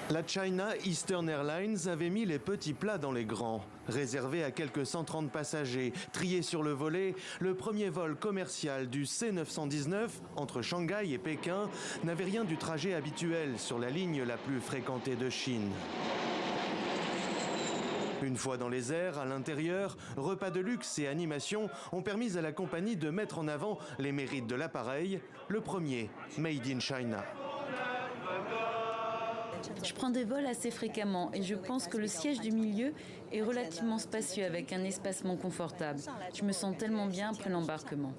La China Eastern Airlines avait mis les petits plats dans les grands. Réservé à quelques 130 passagers, triés sur le volet, le premier vol commercial du C919 entre Shanghai et Pékin n'avait rien du trajet habituel sur la ligne la plus fréquentée de Chine. Une fois dans les airs, à l'intérieur, repas de luxe et animation ont permis à la compagnie de mettre en avant les mérites de l'appareil, le premier, Made in China. Je prends des vols assez fréquemment et je pense que le siège du milieu est relativement spacieux avec un espacement confortable. Je me sens tellement bien après l'embarquement.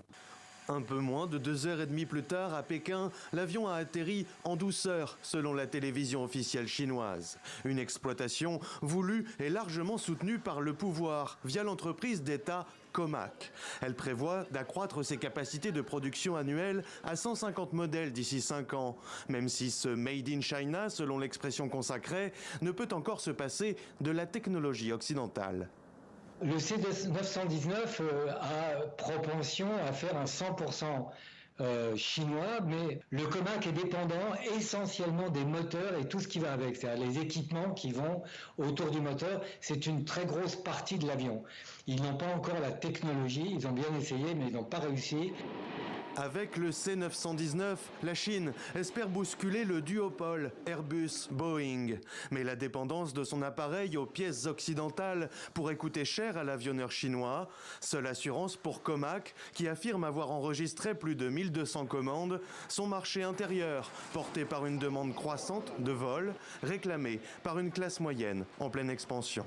Un peu moins de 2h30 plus tard, à Pékin, l'avion a atterri en douceur, selon la télévision officielle chinoise. Une exploitation voulue et largement soutenue par le pouvoir, via l'entreprise d'État Comac. Elle prévoit d'accroître ses capacités de production annuelles à 150 modèles d'ici 5 ans, même si ce Made in China, selon l'expression consacrée, ne peut encore se passer de la technologie occidentale. Le C919 a propension à faire un 100% chinois, mais le Comac est dépendant essentiellement des moteurs et tout ce qui va avec, c'est-à-dire les équipements qui vont autour du moteur. C'est une très grosse partie de l'avion. Ils n'ont pas encore la technologie, ils ont bien essayé, mais ils n'ont pas réussi. Avec le C919, la Chine espère bousculer le duopole Airbus-Boeing. Mais la dépendance de son appareil aux pièces occidentales pourrait coûter cher à l'avionneur chinois. Seule assurance pour Comac, qui affirme avoir enregistré plus de 1200 commandes, son marché intérieur, porté par une demande croissante de vols, réclamé par une classe moyenne en pleine expansion.